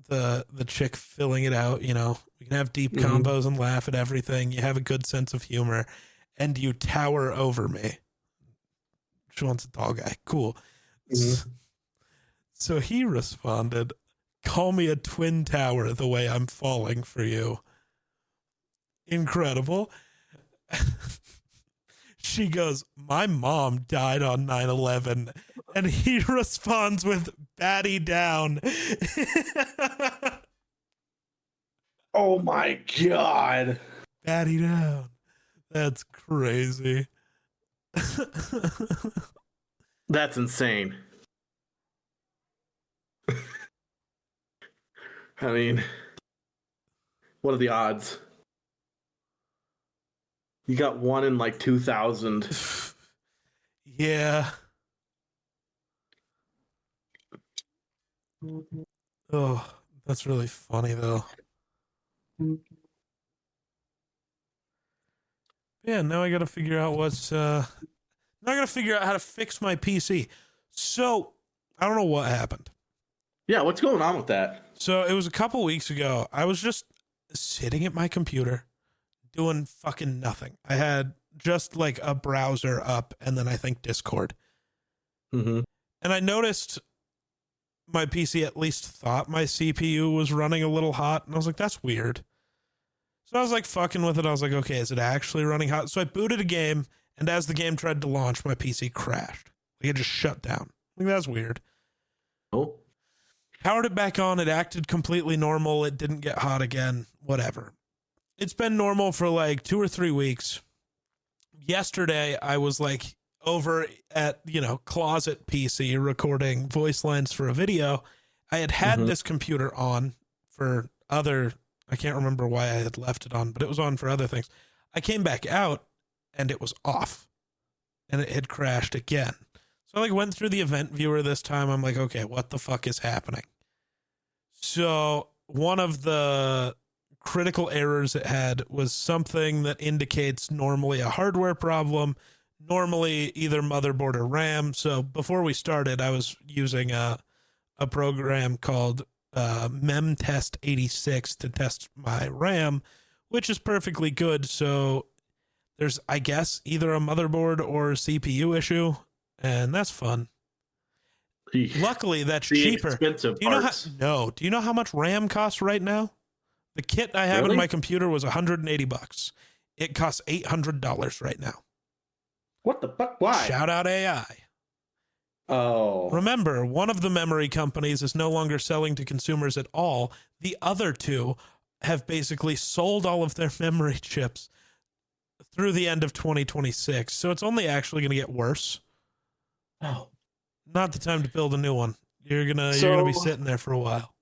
the chick filling it out, we can have deep combos and laugh at everything. You have a good sense of humor and you tower over me. She wants a tall guy. Cool. Mm-hmm. So he responded, call me a twin tower the way I'm falling for you. Incredible. She goes, my mom died on 9/11. And he responds with batty down. Oh my God. Batty down. That's crazy. That's insane. I mean, what are the odds? You got 1 in 2,000. Yeah. Oh, that's really funny though. Yeah, now I got to figure out now I got to figure out how to fix my PC. So, I don't know what happened. Yeah, what's going on with that? So it was a couple weeks ago. I was just sitting at my computer doing fucking nothing. I had just like a browser up and then I think Discord. Mm-hmm. And I noticed my PC at least thought my CPU was running a little hot. And I was like, that's weird. So I was like fucking with it. I was like, okay, is it actually running hot? So I booted a game. And as the game tried to launch, my PC crashed. Like it just shut down. Like that's weird. Oh. Powered it back on. It acted completely normal. It didn't get hot again. Whatever. It's been normal for like 2 or 3 weeks. Yesterday, I was like over at, Closet PC recording voice lines for a video. I had this computer on for I can't remember why I had left it on, but it was on for other things. I came back out and it was off and it had crashed again. So I like went through the event viewer this time. I'm like, okay, what the fuck is happening? So one of the critical errors it had was something that indicates normally a hardware problem, normally either motherboard or RAM. So before we started, I was using a program called memtest 86 to test my RAM, which is perfectly good. So there's, I guess, either a motherboard or CPU issue, and that's fun. Luckily, that's cheaper. Expensive parts. Do you know how much RAM costs right now? The kit I have in my computer was $180. It costs $800 right now. What the fuck? Why? Shout out AI. Oh. Remember, one of the memory companies is no longer selling to consumers at all. The other two have basically sold all of their memory chips through the end of 2026. So it's only actually going to get worse. Oh. Not the time to build a new one. You're gonna be sitting there for a while.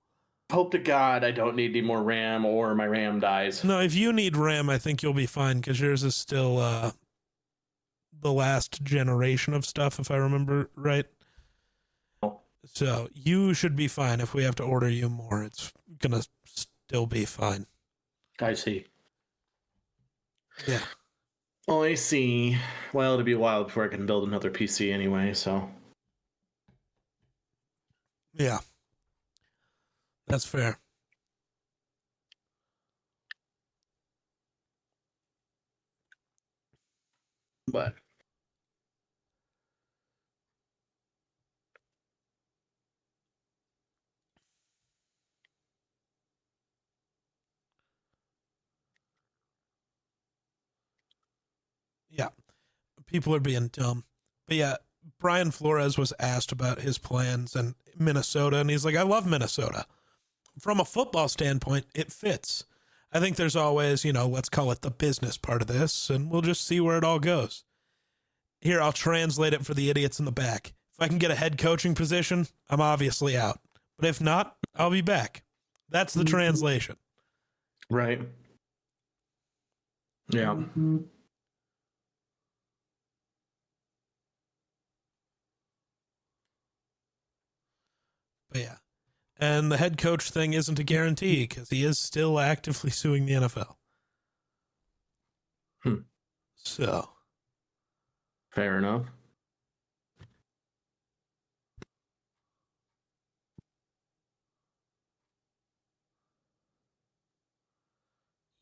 Hope to God I don't need any more RAM or my RAM dies. No, if you need RAM, I think you'll be fine because yours is still the last generation of stuff, if I remember right. Oh. So you should be fine. If we have to order you more, it's gonna still be fine. I see. Yeah. Oh, I see. Well, it'll be a while before I can build another PC anyway, so. Yeah. That's fair. But. Yeah. People are being dumb. But yeah, Brian Flores was asked about his plans in Minnesota, and he's like, I love Minnesota. From a football standpoint, it fits. I think there's always, let's call it the business part of this, and we'll just see where it all goes. Here, I'll translate it for the idiots in the back. If I can get a head coaching position, I'm obviously out. But if not, I'll be back. That's the translation. Right. Yeah. But yeah. And the head coach thing isn't a guarantee because he is still actively suing the NFL. So. Fair enough.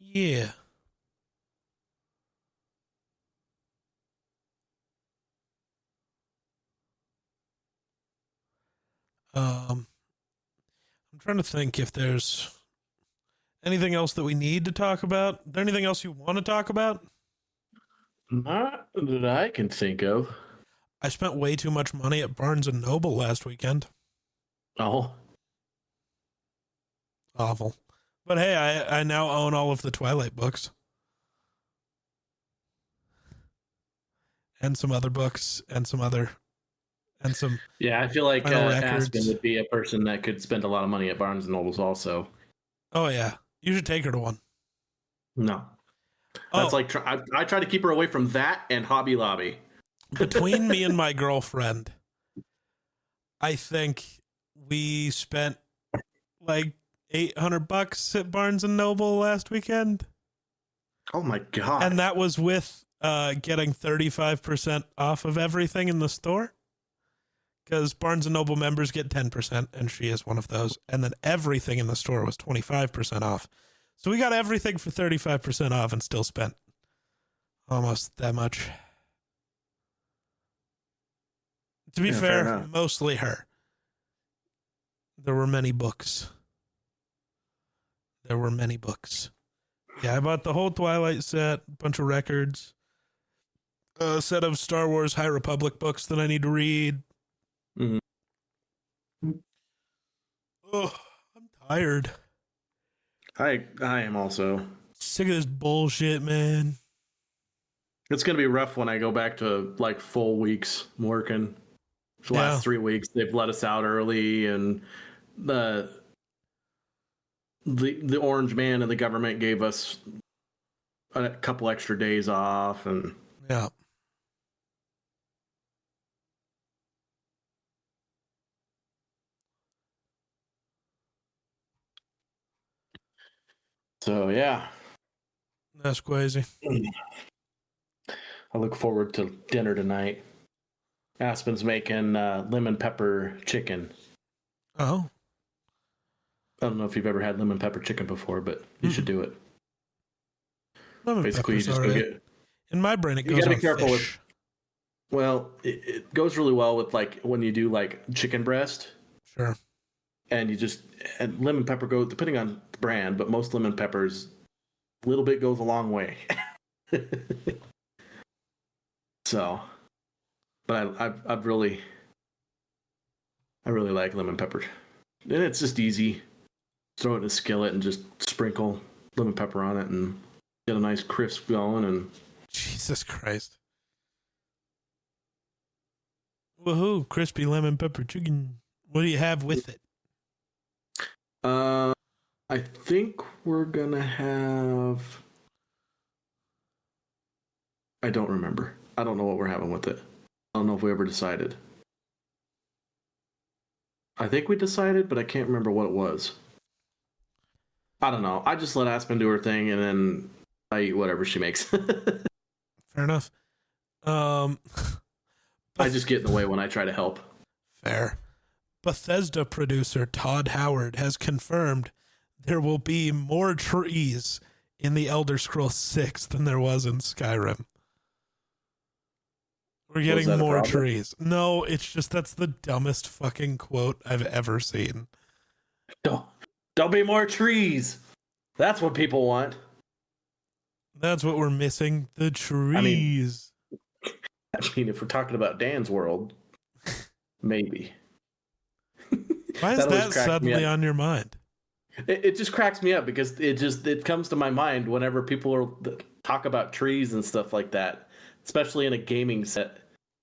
Yeah. I'm trying to think if there's anything else that we need to talk about. Is there anything else you want to talk about? Not that I can think of. I spent way too much money at Barnes & Noble last weekend. Oh. Awful. But hey, I now own all of the Twilight books. And some other books and some. Yeah, I feel like records. Aspen would be a person that could spend a lot of money at Barnes & Nobles also. Oh, yeah. You should take her to one. No. That's like, I try to keep her away from that and Hobby Lobby. Between me and my girlfriend, I think we spent like $800 at Barnes & Noble last weekend. Oh, my God. And that was with getting 35% off of everything in the store. because Barnes & Noble members get 10%, and she is one of those. And then everything in the store was 25% off. So we got everything for 35% off and still spent almost that much. To be fair, mostly her. There were many books. Yeah, I bought the whole Twilight set, a bunch of records, a set of Star Wars High Republic books that I need to read. Mm-hmm. Oh, I'm tired. I am also sick of this bullshit, man. It's going to be rough when I go back to like full weeks working. The last 3 weeks, they've let us out early, and the orange man and the government gave us a couple extra days off, and yeah. So yeah, that's crazy. I look forward to dinner tonight. Aspen's making lemon pepper chicken. Oh. I don't know if you've ever had lemon pepper chicken before, but you should do it. Lemon Basically, you just go get. In my brain, it goes on careful fish. Well, it goes really well with like when you do like chicken breast. Sure. And lemon pepper goes depending on the brand, but most lemon peppers, a little bit goes a long way. So, but I really like lemon pepper, and it's just easy. Throw it in a skillet and just sprinkle lemon pepper on it and get a nice crisp going. And Jesus Christ. Woohoo, crispy lemon pepper chicken. What do you have with it? I think we're gonna have. I don't remember. I don't know what we're having with it. I don't know if we ever decided. I think we decided, but I can't remember what it was. I don't know. I just let Aspen do her thing, and then I eat whatever she makes. Fair enough. I just get in the way when I try to help. Fair. Bethesda producer Todd Howard has confirmed there will be more trees in the Elder Scrolls 6 than there was in Skyrim. We're getting more trees. No, it's just that's the dumbest fucking quote I've ever seen. Don't be more trees. That's what people want. That's what we're missing. The trees. I mean, if we're talking about Dan's world, maybe. Why is that suddenly on your mind? It just cracks me up because it comes to my mind whenever people talk about trees and stuff like that, especially in a gaming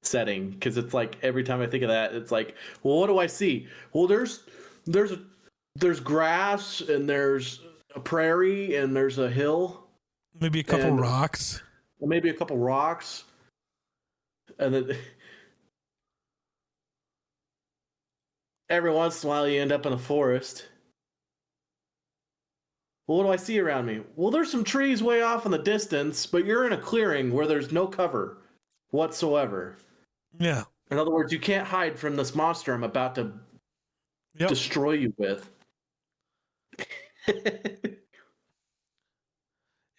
setting. Because it's like every time I think of that, it's like, well, what do I see? Well, there's grass and there's a prairie and there's a hill, maybe a couple rocks, and then every once in a while you end up in a forest. Well, what do I see around me? Well, there's some trees way off in the distance, but you're in a clearing where there's no cover whatsoever. Yeah. In other words, you can't hide from this monster I'm about to destroy you with.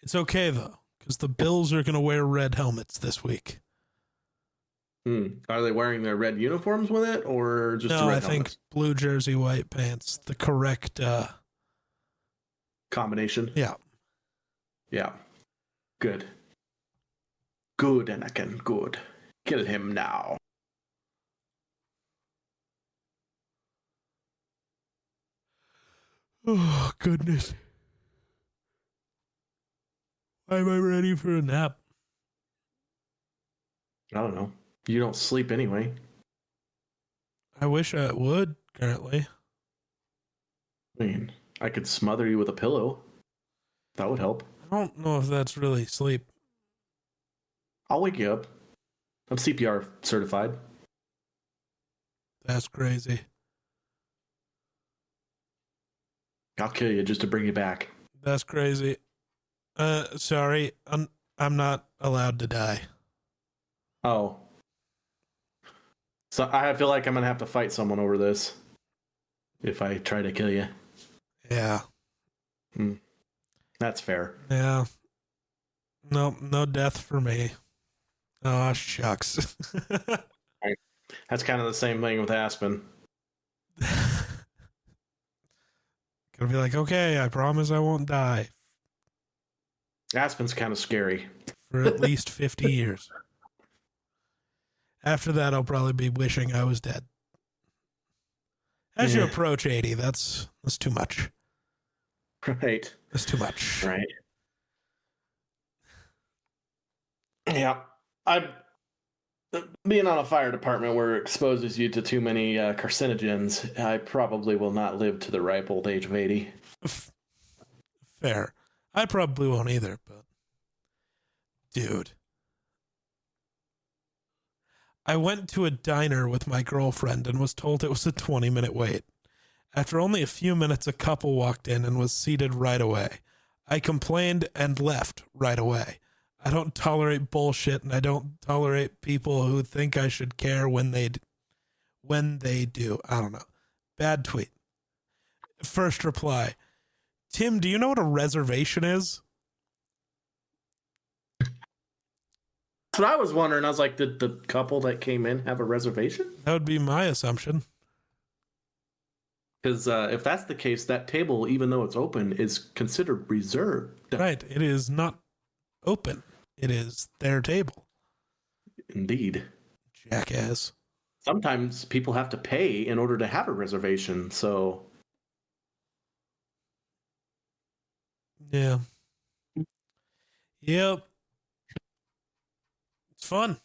It's okay, though, because the Bills are going to wear red helmets this week. Are they wearing their red uniforms with it, or just no? Red I think blue jersey, white pants, the correct combination. Yeah. Good, Anakin. Good. Kill him now. Oh goodness! Why am I ready for a nap? I don't know. You don't sleep anyway. I wish I would, currently. I mean, I could smother you with a pillow. That would help. I don't know if that's really sleep. I'll wake you up. I'm CPR certified. That's crazy. I'll kill you just to bring you back. That's crazy. Sorry. I'm not allowed to die. Oh. So I feel like I'm gonna have to fight someone over this if I try to kill you. Yeah. That's fair. Yeah. No death for me. Oh, shucks. That's kind of the same thing with Aspen. Gonna be like, okay, I promise I won't die Aspen's kind of scary. for at least 50 years. After that, I'll probably be wishing I was dead. As you approach 80, that's too much. Right. That's too much. Right. Yeah. Being on a fire department where it exposes you to too many carcinogens, I probably will not live to the ripe old age of 80. Fair. I probably won't either, but dude. I went to a diner with my girlfriend and was told it was a 20-minute wait. After only a few minutes, a couple walked in and was seated right away. I complained and left right away. I don't tolerate bullshit, and I don't tolerate people who think I should care when they do. I don't know. Bad tweet. First reply. Tim, do you know what a reservation is? That's what I was wondering. I was like, did the couple that came in have a reservation? That would be my assumption. Because if that's the case, that table, even though it's open, is considered reserved. Right. It is not open. It is their table. Indeed. Jackass. Sometimes people have to pay in order to have a reservation, so... Yeah. Yep. It's fun.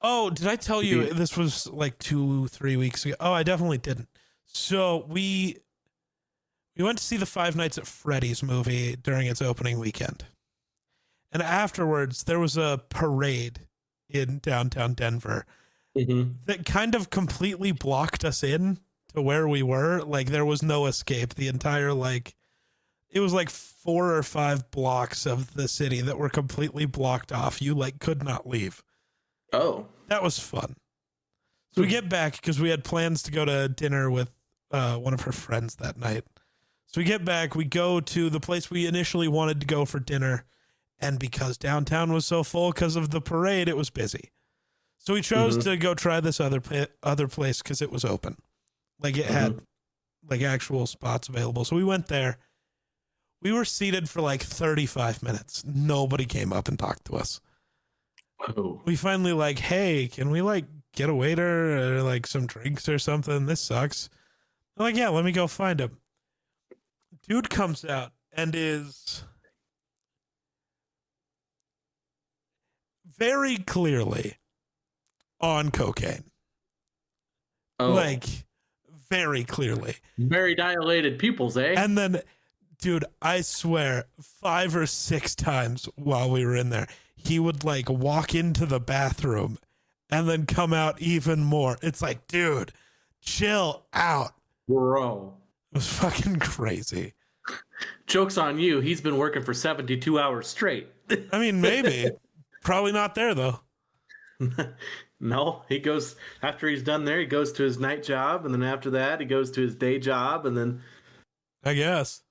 Oh, did I tell you this was like 2-3 weeks ago? Oh, I definitely didn't. So we went to see the Five Nights at Freddy's movie during its opening weekend. And afterwards, there was a parade in downtown Denver that kind of completely blocked us in to where we were. Like, there was no escape. The entire, it was like 4 or 5 blocks of the city that were completely blocked off. You, could not leave. Oh. That was fun. So we get back because we had plans to go to dinner with one of her friends that night. So we get back, we go to the place we initially wanted to go for dinner. And because downtown was so full because of the parade, it was busy. So we chose to go try this other place because it was open. Like, it had actual spots available. So we went there. We were seated for 35 minutes. Nobody came up and talked to us. Oh. We finally hey, can we get a waiter or some drinks or something? This sucks. I'm yeah, let me go find him. Dude comes out and is very clearly on cocaine. Oh. Very clearly. Very dilated pupils, eh? And then, dude, I swear, 5 or 6 times while we were in there, he would walk into the bathroom and then come out even more. It's dude, chill out. Bro. It was fucking crazy. Joke's on you. He's been working for 72 hours straight. I mean, maybe. Probably not there, though. No, he goes, after he's done there, he goes to his night job, and then after that, he goes to his day job, and then... I guess.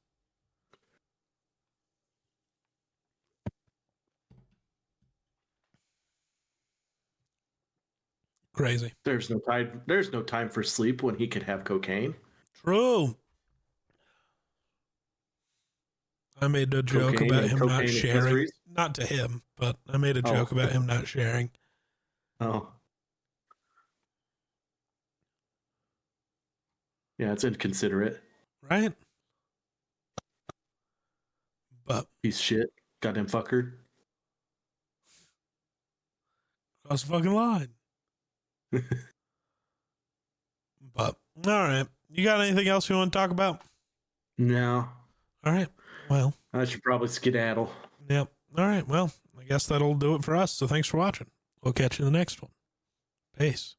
Crazy. There's no time for sleep when he could have cocaine. True. I made a joke about him not sharing. Not to him, but I made a joke about him not sharing. Oh. Yeah, it's inconsiderate. Right? But he's shit. Goddamn fucker. Cross the fucking line. But, all right. You got anything else you want to talk about? No. All right. Well, I should probably skedaddle. Yep. All right. Well, I guess that'll do it for us. So thanks for watching. We'll catch you in the next one. Peace.